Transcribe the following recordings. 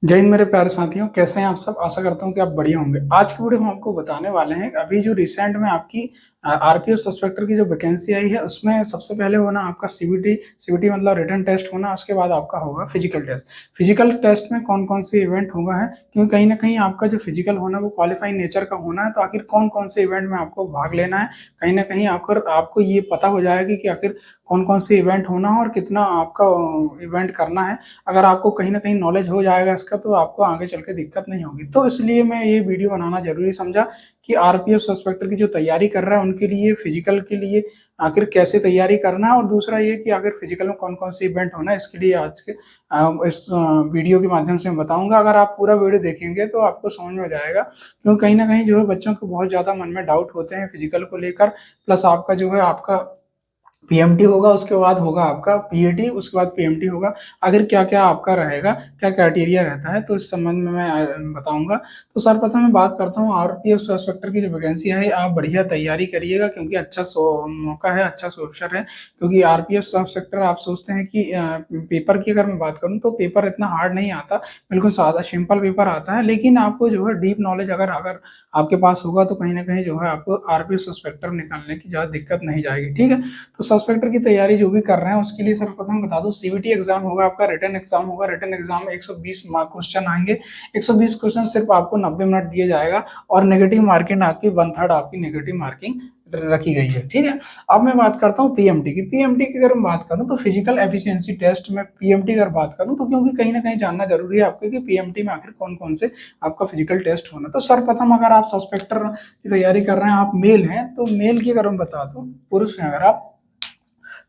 जय हिंद मेरे प्यारे साथियों, कैसे हैं आप सब। आशा करता हूं कि आप बढ़िया होंगे। आज की वीडियो हम आपको बताने वाले हैं अभी जो रिसेंट में आपकी आरपीएफ सस्पेक्टर की जो वैकेंसी आई है उसमें सबसे पहले होना आपका सीबीटी। सीबीटी मतलब रिटन टेस्ट होना, उसके बाद आपका होगा फिजिकल टेस्ट। फिजिकल टेस्ट में कौन कौन से इवेंट होगा है, क्योंकि कहीं ना कहीं आपका जो फिजिकल होना है वो क्वालिफाइंग नेचर का होना है। तो आखिर कौन कौन से इवेंट में आपको भाग लेना है, कहीं ना कहीं आपको ये पता हो जाएगा कि आखिर कौन कौन से इवेंट होना है और कितना आपका इवेंट करना है। अगर आपको कहीं ना कहीं नॉलेज हो जाएगा इसका तो आपको आगे चल के दिक्कत नहीं होगी। तो इसलिए मैं ये वीडियो बनाना जरूरी समझा कि आरपीएफ सस्पेक्टर की जो तैयारी कर रहा है उनके लिए फिजिकल के लिए आखिर कैसे तैयारी करना है, और दूसरा ये कि आखिर फिजिकल में कौन कौन से इवेंट होना है, इसके लिए आज के इस वीडियो के माध्यम से मैं बताऊंगा। अगर आप पूरा वीडियो देखेंगे तो आपको समझ में जाएगा, क्योंकि कहीं ना कहीं जो है बच्चों को बहुत ज्यादा मन में डाउट होते हैं फिजिकल को लेकर। प्लस आपका जो है आपका पीएमटी होगा, उसके बाद होगा आपका पीएटी, उसके बाद पीएमटी होगा। आखिर क्या क्या आपका रहेगा, क्या क्राइटेरिया रहता है, तो इस संबंध में मैं बताऊंगा। तो सर्वप्रथम मैं बात करता हूँ आरपीएफ इंस्पेक्टर की जो वैकेंसी है। आप बढ़िया तैयारी करिएगा क्योंकि अच्छा मौका है, अच्छा अवसर है। क्योंकि आरपीएफ इंस्पेक्टर आप सोचते हैं कि पेपर की अगर मैं बात करूँ तो पेपर इतना हार्ड नहीं आता, बिल्कुल सादा सिंपल पेपर आता है। लेकिन आपको जो है डीप नॉलेज अगर अगर आपके पास होगा तो कहीं ना कहीं जो है आपको आरपीएफ इंस्पेक्टर निकालने की ज्यादा दिक्कत नहीं जाएगी। ठीक है, तो सस्पेक्टर की तैयारी जो भी कर रहे हैं उसके लिए सर्वप्रथम बता दो, सीबीटी एग्जाम होगा, आपका रिटन एग्जाम होगा। रिटन एग्जाम में 120 मार्क क्वेश्चन आएंगे। 120 क्वेश्चन सिर्फ आपको 90 मिनट दिया जाएगा, और नेगेटिव मार्किंग आपकी 1/3 आपकी नेगेटिव मार्किंग रखी गई है। ठीक है, अब मैं बात करता हूँ पीएमटी की। पीएमटी की अगर मैं बात करूँ तो फिजिकल एफिशिएंसी टेस्ट में पीएमटी अगर बात करूँ तो क्योंकि कहीं ना कहीं जानना जरूरी है आपको कि पीएमटी में आखिर कौन कौन से आपका फिजिकल टेस्ट होना। तो सर्वप्रथम अगर आप सस्पेक्टर की तैयारी कर रहे हैं, आप मेल हैं, तो मेल की अगर मैं बता दूं, पुरुष हैं अगर आप,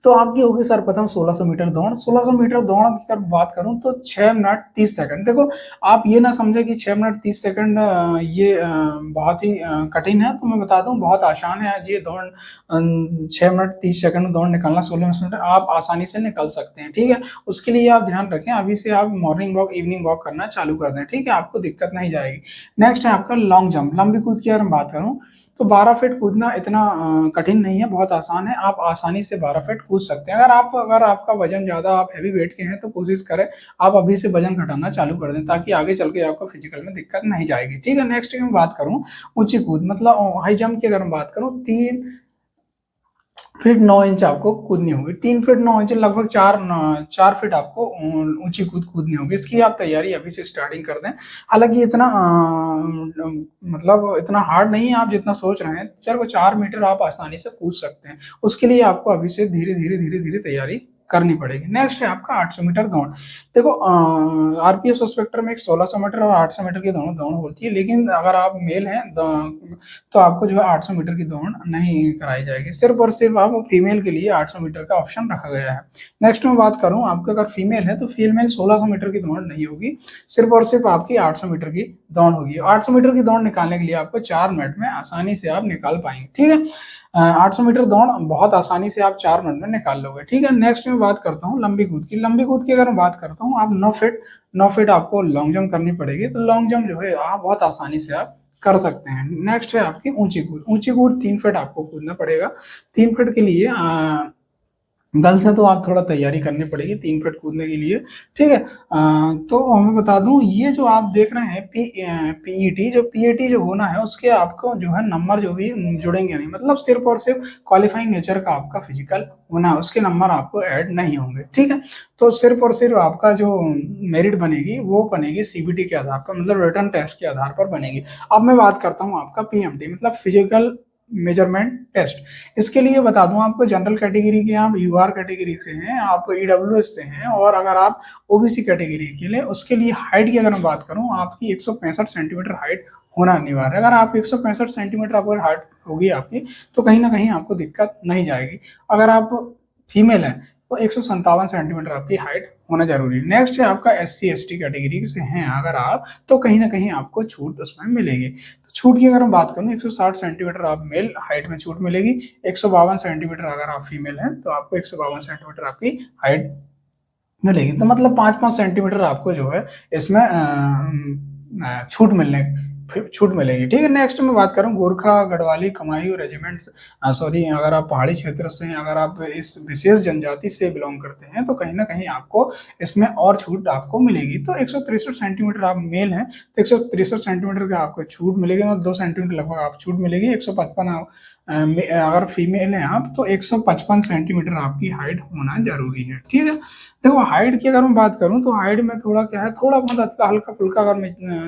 तो आपकी होगी सर्वप्रथम 1600 मीटर दौड़। 1600 मीटर दौड़ की अगर बात करूं तो 6 मिनट 30 सेकंड। देखो, आप ये ना समझे कि 6 मिनट 30 सेकंड ये बहुत ही कठिन है। तो मैं बता दूं बहुत आसान है ये दौड़। 6 मिनट 30 सेकंड में दौड़ निकालना 16 मिनट आप आसानी से निकल सकते हैं। ठीक है, उसके लिए आप ध्यान रखें, अभी से आप मॉर्निंग वॉक इवनिंग वॉक करना चालू कर दें। ठीक है, आपको दिक्कत नहीं जाएगी। नेक्स्ट है आपका लॉन्ग जंप, लंबी कूद की अगर मैं बात करूं तो 12 फीट कूदना इतना कठिन नहीं है, बहुत आसान है। आप आसानी से 12 फीट कूद सकते हैं। अगर आपका वजन ज्यादा, आप हैवी वेट के हैं, तो कोशिश करें आप अभी से वजन घटाना चालू कर दें, ताकि आगे चल के आपको फिजिकल में दिक्कत नहीं जाएगी। ठीक है, नेक्स्ट की मैं बात करूं ऊंची कूद मतलब हाई जंप की अगर मैं बात करूं, 3 फीट 9 इंच आपको कूदनी होगी। 3 फीट 9 इंच लगभग 4 फीट आपको ऊंची कूद कूदनी होगी। इसकी आप तैयारी अभी से स्टार्टिंग कर दें। हालांकि इतना मतलब इतना हार्ड नहीं है आप जितना सोच रहे हैं। चलो 4 मीटर आप आसानी से कूद सकते हैं। उसके लिए आपको अभी से धीरे धीरे धीरे धीरे तैयारी करनी पड़ेगी। नेक्स्ट है आपका 800 मीटर दौड़। देखो, आरपीएफ सस्पेक्टर में एक 1600 मीटर और 800 मीटर की दोनों दौड़ होती है, लेकिन अगर आप मेल हैं तो आपको जो है 800 मीटर की दौड़ नहीं कराई जाएगी। सिर्फ और सिर्फ आप फीमेल के लिए 800 मीटर का ऑप्शन रखा गया है। नेक्स्ट में बात करूं आपके, अगर फीमेल है तो फीमेल 1600 मीटर की दौड़ नहीं होगी, सिर्फ और सिर्फ आपकी 800 मीटर की दौड़ होगी। 800 मीटर की दौड़ निकालने के लिए आपको 4 मिनट में आसानी से आप निकाल पाएंगे। ठीक है, 800 मीटर दौड़ बहुत आसानी से आप 4 मिनट में निकाल लोगे। ठीक है, नेक्स्ट में बात करता हूँ लंबी कूद की। लंबी कूद की अगर मैं बात करता हूँ, आप 9 फीट आपको लॉन्ग जंप करनी पड़ेगी। तो लॉन्ग जंप जो है आप बहुत आसानी से आप कर सकते हैं। नेक्स्ट है आपकी ऊंची कूद। ऊंची कूद 3 फीट आपको कूदना पड़ेगा। 3 फीट के लिए गर्ल्स है तो आप थोड़ा तैयारी करनी पड़ेगी 3 फीट कूदने के लिए। ठीक है, तो मैं बता दूं ये जो आप देख रहे हैं पीईटी, जो पीईटी जो होना है उसके आपको जो है नंबर जो भी जुड़ेंगे नहीं, मतलब सिर्फ और सिर्फ क्वालिफाइंग नेचर का आपका फिजिकल होना है, उसके नंबर आपको ऐड नहीं होंगे। ठीक है, तो सिर्फ और सिर्फ आपका जो मेरिट बनेगी वो बनेगी सीबीटी के आधार पर, मतलब रिटन टेस्ट के आधार पर बनेगी। अब मैं बात करता हूँ आपका पीएमटी मतलब फिजिकल मेजरमेंट टेस्ट। इसके लिए बता दूं आपको, जनरल कैटेगरी के आप यूआर कैटेगरी से हैं, आप ईडब्ल्यूएस से हैं, और अगर आप ओबीसी कैटेगरी के लिए, उसके लिए हाइट की अगर मैं बात करूं, आपकी 165 सेंटीमीटर हाइट होना अनिवार्य है। अगर आप 165 सेंटीमीटर अगर हाइट होगी आपकी तो कहीं ना कहीं आपको दिक्कत नहीं जाएगी। अगर आप फीमेल हैं तो 157 सेंटीमीटर आपकी हाइट होना जरूरी है। नेक्स्ट है आपका SC ST कैटेगरी से हैं अगर आप, तो कहीं ना कहीं आपको छूट उसमें मिलेगी। तो छूट की अगर हम बात करूँ, 160 सेंटीमीटर आप मेल हाइट में छूट मिलेगी। 152 सेंटीमीटर अगर आप फीमेल हैं तो आपको 152 सेंटीमीटर आपकी हाइट मिलेगी। तो मतलब 5-5 सेंटीमीटर आपको जो है इसमें छूट मिलने छूट मिलेगी। ठीक है, नेक्स्ट मैं बात करूँ गोरखा, गढ़वाली, कुमायूं रेजिमेंट्स, सॉरी, अगर आप पहाड़ी क्षेत्र से हैं, अगर आप इस विशेष जनजाति से बिलोंग करते हैं तो कहीं ना कहीं आपको इसमें और छूट आपको मिलेगी। तो 163 सेंटीमीटर आप मेल हैं तो 163 सेंटीमीटर का आपको छूट मिलेगी, और 2 सेंटीमीटर लगभग आप छूट मिलेगी। 155 अगर फीमेल हैं आप तो 155 सेंटीमीटर आपकी हाइट होना जरूरी है। ठीक है, देखो हाइट की अगर मैं बात करूं तो हाइट में थोड़ा क्या है, थोड़ा बहुत अच्छा हल्का फुल्का अगर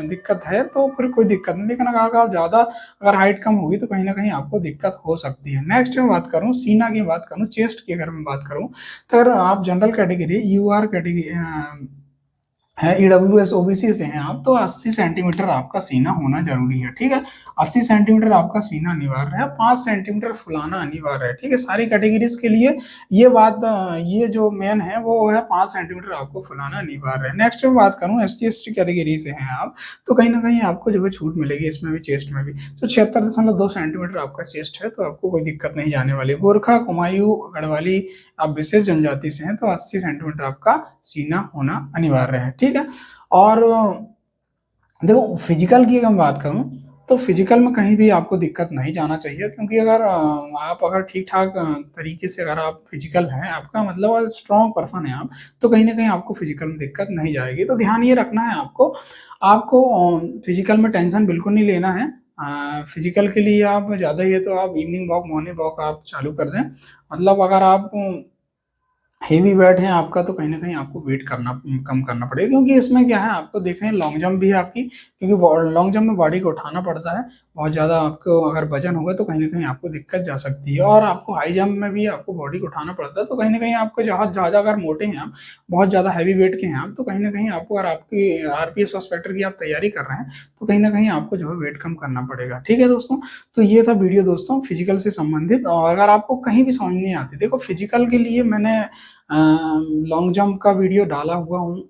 दिक्कत है तो फिर कोई दिक्कत नहीं, लेकिन अगर आप ज्यादा अगर हाइट कम होगी तो कहीं ना कहीं आपको दिक्कत हो सकती है। नेक्स्ट मैं बात करूं सीना की, बात करूं चेस्ट की, अगर मैं बात करूं तो अगर आप जनरल कैटेगरी यूआर कैटेगरी है, ईडब्ल्यूएस ओबीसी से हैं आप तो 80 सेंटीमीटर आपका सीना होना जरूरी है। ठीक है, 80 सेंटीमीटर आपका सीना अनिवार्य है, 5 सेंटीमीटर फुलाना अनिवार्य है। ठीक है, सारी कैटेगरीज के लिए ये बात, ये जो मेन है वो है 5 सेंटीमीटर आपको फुलाना अनिवार्य है। नेक्स्ट में बात करूं एससी एसटी कैटेगरी से हैं आप तो कहीं ना कहीं आपको जो है छूट मिलेगी इसमें भी, चेस्ट में भी। तो 76.2 सेंटीमीटर आपका चेस्ट है तो आपको कोई दिक्कत नहीं जाने वाली। गोरखा, कुमायूं, गढ़वाली आप विशेष जनजाति से हैं तो 80 सेंटीमीटर आपका सीना होना अनिवार्य है। ठीक है, और देखो फिजिकल की अगर मैं बात करूं तो फिजिकल में कहीं भी आपको दिक्कत नहीं जाना चाहिए, क्योंकि अगर आप अगर ठीक ठाक तरीके से अगर आप फिजिकल हैं, आपका मतलब स्ट्रॉन्ग पर्सन है आप, तो कहीं ना कहीं आपको फिजिकल में दिक्कत नहीं जाएगी। तो ध्यान ये रखना है आपको, आपको फिजिकल में टेंशन बिल्कुल नहीं लेना है। फिजिकल के लिए आप ज़्यादा ही है तो आप इवनिंग वॉक, मॉर्निंग वॉक आप चालू कर दें। मतलब अगर आप हेवी वेट है आपका तो कहीं ना कहीं आपको वेट करना कम करना पड़ेगा, क्योंकि इसमें क्या है आपको देखें लॉन्ग जंप भी है आपकी, क्योंकि लॉन्ग जंप में बॉडी को उठाना पड़ता है बहुत ज़्यादा, आपको अगर वजन होगा तो कहीं ना कहीं आपको दिक्कत जा सकती है। और आपको हाई जंप में भी आपको बॉडी को उठाना पड़ता है, तो कहीं ना कहीं आपको जहाँ ज़्यादा अगर मोटे हैं आप, बहुत ज़्यादा हैवी वेट के हैं आप, तो कहीं ना कहीं आपको अगर आपकी आरपीएफ इंस्पेक्टर की आप तैयारी कर रहे हैं तो कहीं ना कहीं आपको जो है वेट कम करना पड़ेगा। ठीक है दोस्तों, तो ये था वीडियो दोस्तों फिजिकल से संबंधित। और अगर आपको कहीं भी समझ नहीं आती, देखो फिजिकल के लिए मैंने लॉन्ग जंप का वीडियो डाला हुआ हूँ,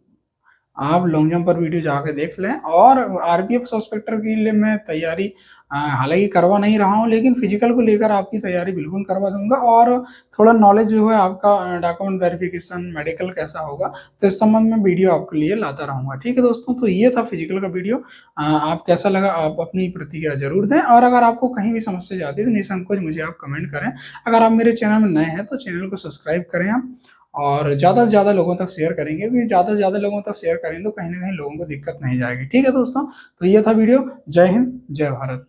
आप लॉन्ग जंप पर वीडियो जाके देख लें। और आरपीएफ सस्पेक्टर के लिए मैं तैयारी हालांकि करवा नहीं रहा हूँ, लेकिन फिजिकल को लेकर आपकी तैयारी बिल्कुल करवा दूंगा। और थोड़ा नॉलेज जो है आपका डॉक्यूमेंट वेरिफिकेशन, मेडिकल कैसा होगा, तो इस संबंध में वीडियो आपके लिए लाता रहूंगा। ठीक है दोस्तों, तो ये था फिजिकल का वीडियो। आप कैसा लगा आप अपनी प्रतिक्रिया जरूर दें, और अगर आपको कहीं भी समस्या जाती है तो निसंकोच मुझे आप कमेंट करें। अगर आप मेरे चैनल में नए हैं तो चैनल को सब्सक्राइब करें आप, और ज़्यादा से ज़्यादा लोगों तक शेयर करेंगे, क्योंकि ज़्यादा से ज़्यादा लोगों तक शेयर करेंगे तो कहीं ना कहीं लोगों को दिक्कत नहीं जाएगी। ठीक है दोस्तों, तो ये था वीडियो। जय हिंद, जय भारत।